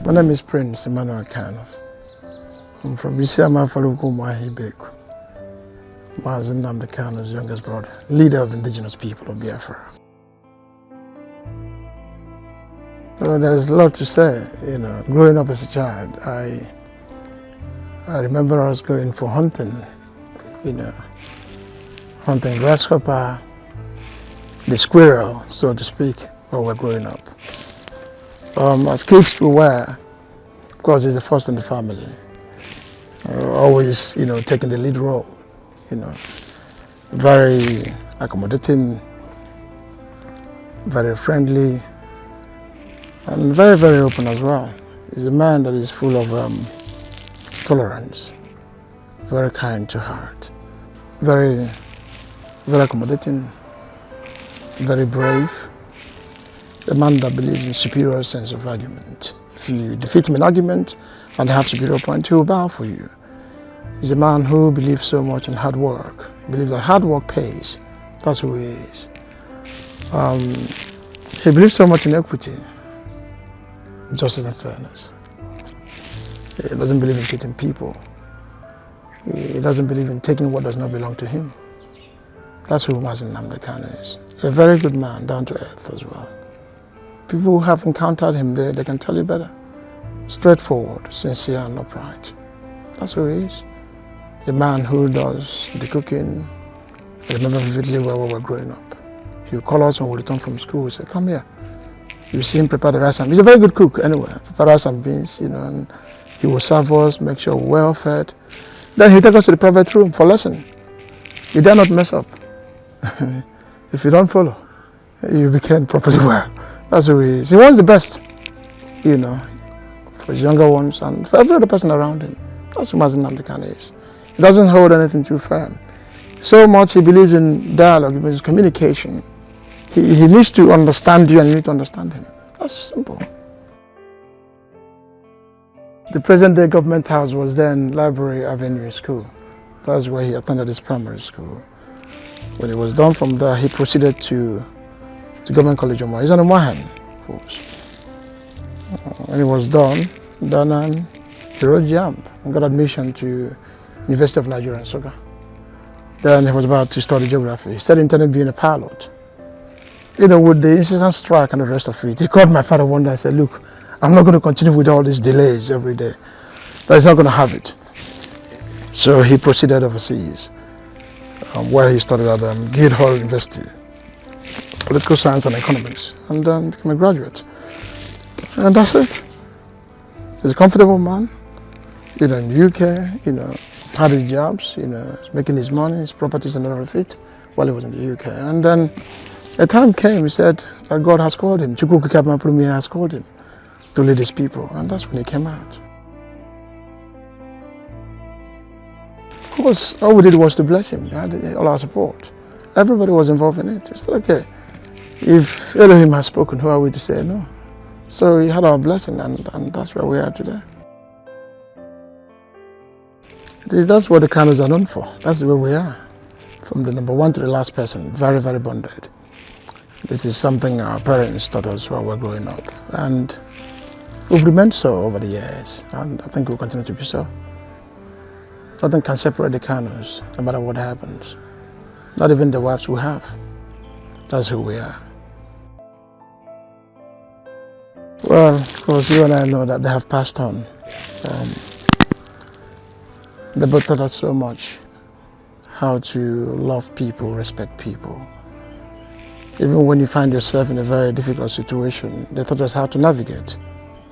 My name is Prince Kanu. I'm from Isiama Falukumahi Beku. Mazi Nnamdi Kanu's youngest brother, leader of the indigenous people of Biafra. Well, there's a lot to say. Growing up as a child, I remember I was going for hunting, hunting grasshopper, the squirrel, so to speak, while we're growing up. As kids we were, of course, it's the first in the family. Always, taking the lead role, very accommodating, very friendly, and very, very open as well. He's a man that is full of tolerance, very kind to heart, very, very accommodating, very brave. A man that believes in superior sense of argument. If you defeat him in argument and have superior point, he will bow for you. He's a man who believes so much in hard work. He believes that hard work pays. That's who he is. He believes so much in equity, justice and fairness. He doesn't believe in cheating people. He doesn't believe in taking what does not belong to him. That's who Mazi Nnamdi Kanu is. A very good man, down to earth as well. People who have encountered him there, they can tell you better. Straightforward, sincere and upright. That's who he is. A man who does the cooking. I remember vividly where we were growing up. He would call us when we returned from school. He said, come here. You see him prepare the rice and beans. He's a very good cook anyway. Prepare rice and beans, and he will serve us, make sure we're well fed. Then he'll take us to the private room for lesson. You dare not mess up. If you don't follow, you become properly well. That's who he is. He wants the best, for his younger ones and for every other person around him. That's who Mazi Nnamdi Kanu is. He doesn't hold anything too firm. So much he believes in dialogue, he believes in communication. He needs to understand you and you need to understand him. That's simple. The present-day government house was then Library Avenue School. That's where he attended his primary school. When he was done from there, he proceeded to Government College of Moore. He's on a Mohan, of course. When he was done, he wrote JAMB and got admission to University of Nigeria in Soga. Then he was about to study geography. He said he intended being a pilot. With the incessant strike and the rest of it, he called my father one day and said, look, I'm not going to continue with all these delays every day. That's not going to have it. So he proceeded overseas, where he studied at Guildhall University, political science and economics, and then became a graduate. And that's it. He's a comfortable man, in the UK, had his jobs, making his money, his properties and all of it while he was in the UK. And then a time came, he said that God has called him, Chukwuka has called him to lead his people, and that's when he came out. Of course, all we did was to bless him. He had all our support. Everybody was involved in it. He said, okay, if Elohim has spoken, who are we to say no? So he had our blessing, and that's where we are today. That's what the Kanus are known for. That's where we are. From the number one to the last person, very, very bonded. This is something our parents taught us while we were growing up. And we've remained so over the years, and I think we'll continue to be so. Nothing can separate the Kanus, no matter what happens. Not even the wives we have. That's who we are. Well, of course, you and I know that they have passed on. They both taught us so much how to love people, respect people. Even when you find yourself in a very difficult situation, they taught us how to navigate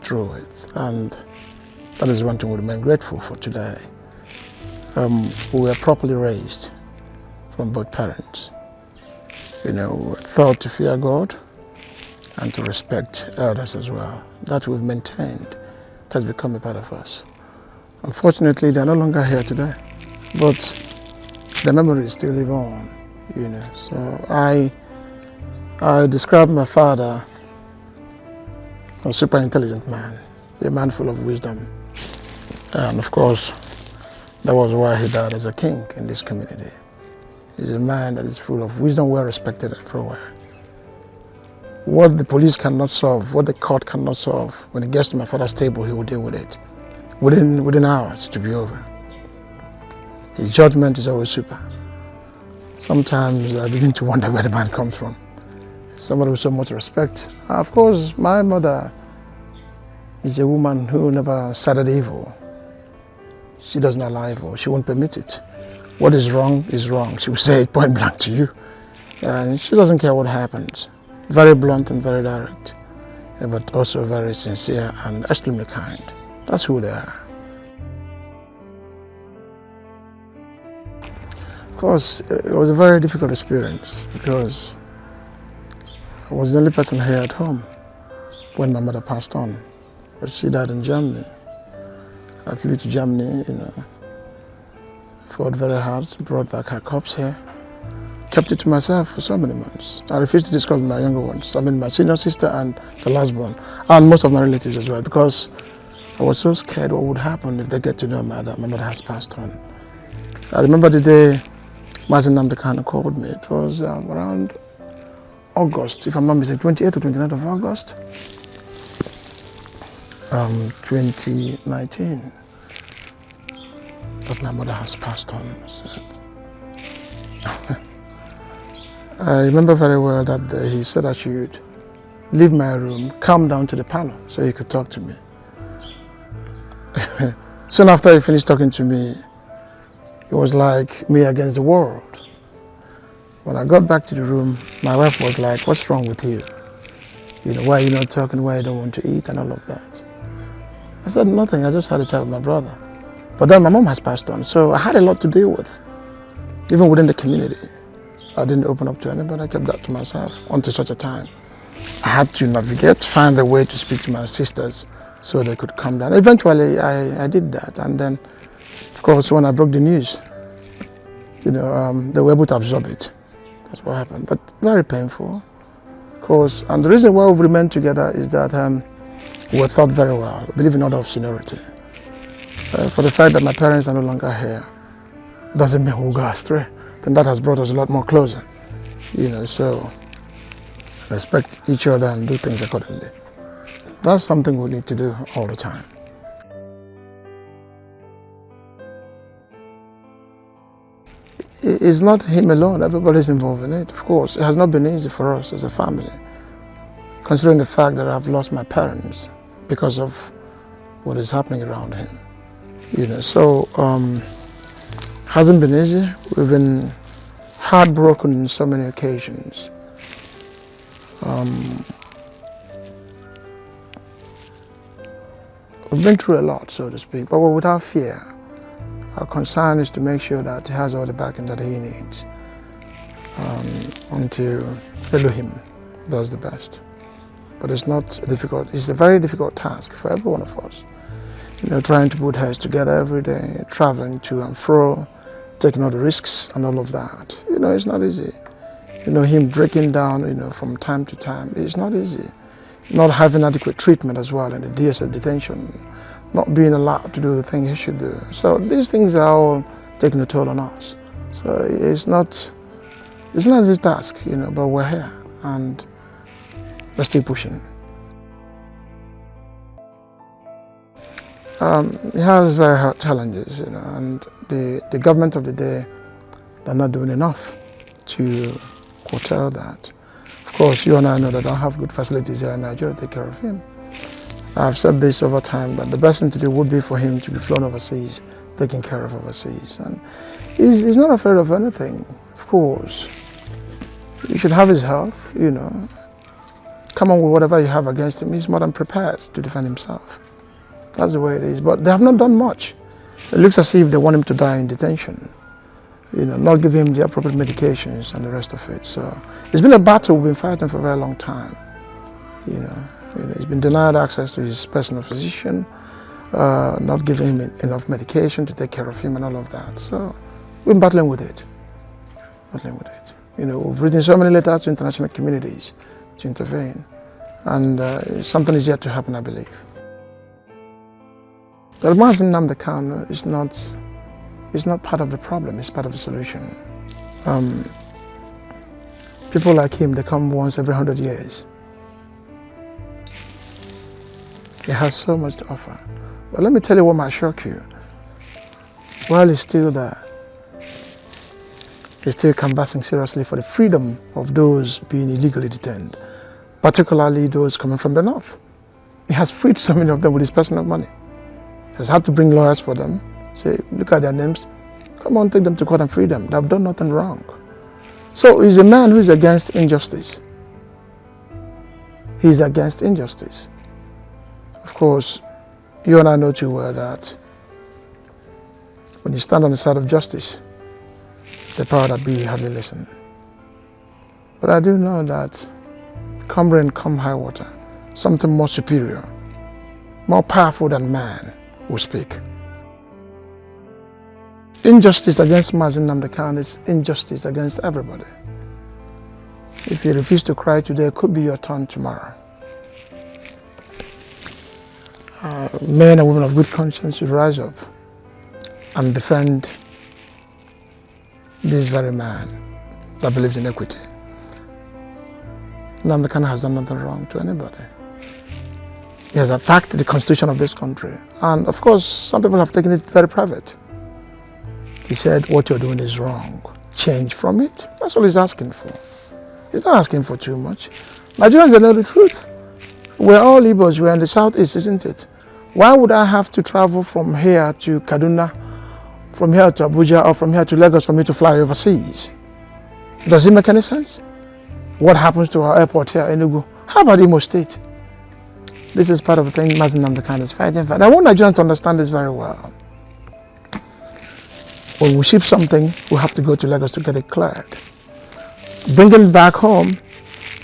through it. And that is one thing we remain grateful for today. We were properly raised from both parents. We were taught to fear God and to respect elders as well. That we've maintained. It has become a part of us. Unfortunately, they're no longer here today, but the memories still live on, So I describe my father as a super intelligent man, a man full of wisdom. And of course, that was why he died as a king in this community. He's a man that is full of wisdom, well respected everywhere. what the police cannot solve, what the court cannot solve, when it gets to my father's table, he will deal with it. Within hours, it will be over. His judgment is always super. Sometimes I begin to wonder where the man comes from. Somebody with so much respect. Of course, my mother is a woman who never started evil. She doesn't allow evil. She won't permit it. What is wrong is wrong. She will say it point blank to you. And she doesn't care what happens. Very blunt and very direct, but also very sincere and extremely kind. That's who they are. Of course, it was a very difficult experience because I was the only person here at home when my mother passed on. But she died in Germany. I flew to Germany, fought very hard, brought back her corpse here. Kept it to myself for so many months. I refused to discuss with my younger ones. I mean, my senior sister and the last born, and most of my relatives as well, because I was so scared what would happen if they get to know that my mother has passed on. I remember the day Mazi Nnamdi Kanu called me. It was around August, if I'm not mistaken, 28th or 29th of August, 2019. But my mother has passed on. So I remember very well that day he said I should leave my room, come down to the parlor so he could talk to me. Soon after he finished talking to me, it was like me against the world. When I got back to the room, my wife was like, "What's wrong with you? Why are you not talking, why you don't want to eat and all of that?" I said, "Nothing, I just had a chat with my brother." But then my mom has passed on, so I had a lot to deal with, even within the community. I didn't open up to anybody, I kept that to myself until such a time. I had to navigate, find a way to speak to my sisters so they could come down. Eventually, I did that. And then, of course, when I broke the news, they were able to absorb it. That's what happened. But very painful, of course. And the reason why we've remained together is that we were taught very well. We believe in order of seniority. For the fact that my parents are no longer here doesn't mean we'll go astray. Then that has brought us a lot more closer, so respect each other and do things accordingly. That's something we need to do all the time. It's not him alone, everybody's involved in it, of course. It has not been easy for us as a family, considering the fact that I've lost my parents because of what is happening around him. Hasn't been easy. We've been heartbroken on so many occasions. We've been through a lot, so to speak, but we're without fear. Our concern is to make sure that he has all the backing that he needs until Elohim does the best. But it's a very difficult task for every one of us. Trying to put heads together every day, traveling to and fro, taking all the risks and all of that. It's not easy. Him breaking down, from time to time, it's not easy. Not having adequate treatment as well in the DSS detention, not being allowed to do the thing he should do. So these things are all taking a toll on us. So it's not an easy task, but we're here and we're still pushing. It has very hard challenges, and the government of the day, they're not doing enough to curtail that. Of course, you and I know that I don't have good facilities here in Nigeria to take care of him. I've said this over time, but the best thing to do would be for him to be flown overseas, taken care of overseas. And he's not afraid of anything, of course. You should have his health, Come on with whatever you have against him. He's more than prepared to defend himself. That's the way it is. But they have not done much. It looks as if they want him to die in detention. Not give him the appropriate medications and the rest of it. So it's been a battle we've been fighting for a very long time. He's been denied access to his personal physician, not giving him enough medication to take care of him and all of that. So we've been battling with it. We've written so many letters to international communities to intervene, and something is yet to happen, I believe. Well, Mazi Nnamdi Kanu is not part of the problem, it's part of the solution. People like him, they come once every 100 years. He has so much to offer. But let me tell you what might shock you. While he's still there, he's still canvassing seriously for the freedom of those being illegally detained, particularly those coming from the north. He has freed so many of them with his personal money. He has had to bring lawyers for them, say, look at their names, come on, take them to court and free them. They have done nothing wrong. So he's a man who is against injustice. He's against injustice. Of course, you and I know too well that when you stand on the side of justice, the power that be hardly listen. But I do know that come rain, come high water, something more superior, more powerful than man will speak. Injustice against Mazi Nnamdi Kanu is injustice against everybody. If you refuse to cry today, it could be your turn tomorrow. Men and women of good conscience should rise up and defend this very man that believes in equity. Nnamdi Kanu has done nothing wrong to anybody. He has attacked the constitution of this country. And of course, some people have taken it very private. He said, what you're doing is wrong. Change from it. That's all he's asking for. He's not asking for too much. Nigerians, they know the truth. We're all Igbos. We're in the southeast, isn't it? Why would I have to travel from here to Kaduna, from here to Abuja, or from here to Lagos for me to fly overseas? Does it make any sense? What happens to our airport here in Enugu? How about Imo State? This is part of the thing Mazi Nnamdi Kanu is fighting for. And I want Nigerians to understand this very well. When we ship something, we have to go to Lagos to get it cleared. Bringing it back home,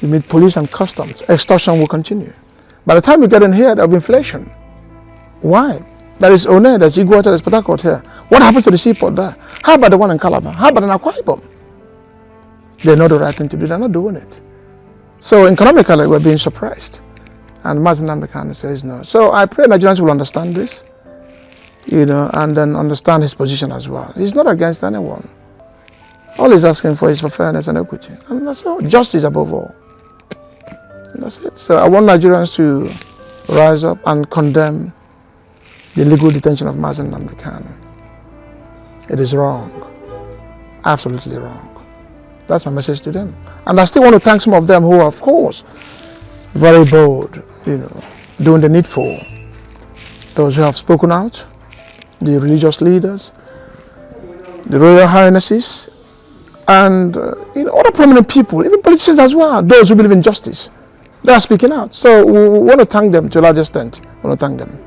you meet police and customs. Extortion will continue. By the time you get in here, there will be inflation. Why? There is One, there's Iguata, there's Port Harcourt here. What happens to the seaport there? How about the one in Calabar? How about in Akwa Ibom? They know the right thing to do. They're not doing it. So economically, we're being suppressed. And Mazi Nnamdi Kanu says no. So I pray Nigerians will understand this, and then understand his position as well. He's not against anyone. All he's asking for is for fairness and equity. And that's all. Justice above all. And that's it. So I want Nigerians to rise up and condemn the illegal detention of Mazi Nnamdi Kanu. It is wrong. Absolutely wrong. That's my message to them. And I still want to thank some of them who are, of course, very bold, doing the needful. Those who have spoken out, the religious leaders, the royal highnesses, and other prominent people, even politicians as well, those who believe in justice. They are speaking out. So we want to thank them to a large extent. We want to thank them.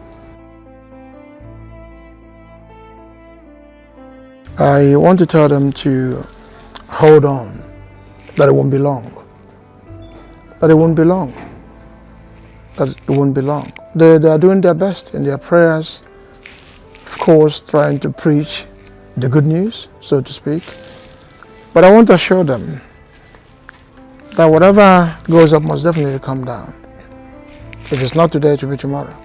I want to tell them to hold on, that it won't be long. That it won't be long. That it won't be long. They are doing their best in their prayers, of course, trying to preach the good news, so to speak. But I want to assure them that whatever goes up must definitely come down. If it's not today, it will be tomorrow.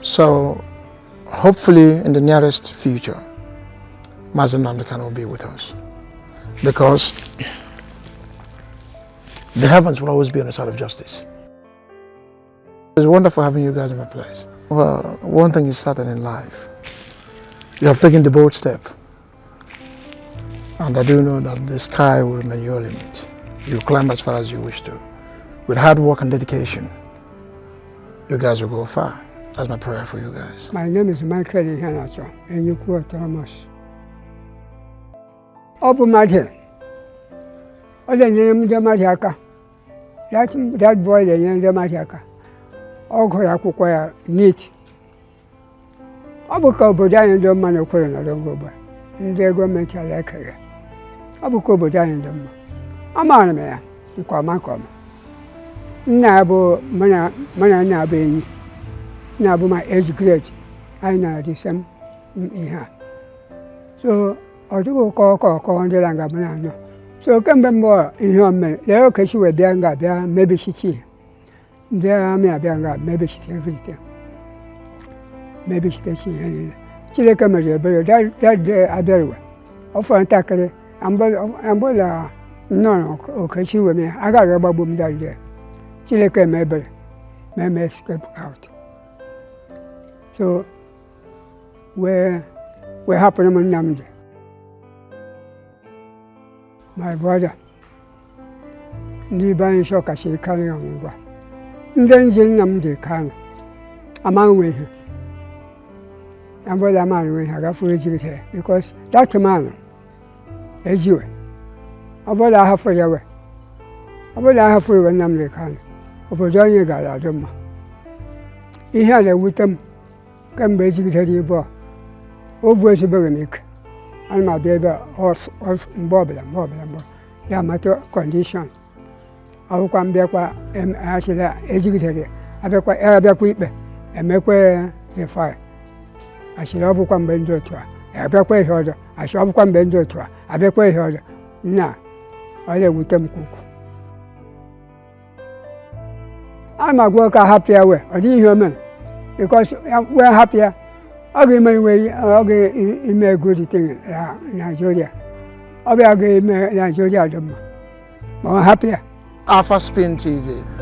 So hopefully in the nearest future, Mazi Nnamdi Kanu will be with us. Because the heavens will always be on the side of justice. It's wonderful having you guys in my place. Well, one thing is certain in life. You have taken the bold step. And I do know that the sky will remain your limit. You climb as far as you wish to. With hard work and dedication, you guys will go far. That's my prayer for you guys. My name is Michael Ihanacho, and you quote Thomas. Open Martin. Other name the Matiaka. That boy, the name the Matiaka. All Korakuaya neat. Abuko Bodan don't man of Corona don't go by. They're going to like her. Abuko Bodan them. I'm on a man, you call my come. Nabo Mana Nabe. Nabu my age grade. I know the same in her. So I do call on the Langabanano. So come back more in your man. There are you were Bianga, maybe she. There may be maybe she everything. Maybe station. Chile Camera, but that day I very well. Offer and tackle umbrella. No, okay, she with me. I got a rubber boom that day. Chile came maybe, may escape out. So we happen to Nnamdi. My brother. Ndi ban shoka shi kali ngwa. Ndenje Nnamdi Kanu. Among him. And what a man we have refugee because that man is you. About I have for you. About I have for Nnamdi Kanu. About Johnny Galadoma. He had a with them come basically about over the Burnick and my baby off Bobbler. There matter condition. I will come back and actually educated. I be quite Arab people and make the fire. I shall overcome Benjo to her. I be quite harder. I shall overcome Benjo to her. I be quite harder. Nah, I with them cook. I'm a worker happier way, or the human, because we're happier. I'll give my way, I'll give me a good thing in Nigeria. I'll give Nigeria, more happier. Alphaspintv.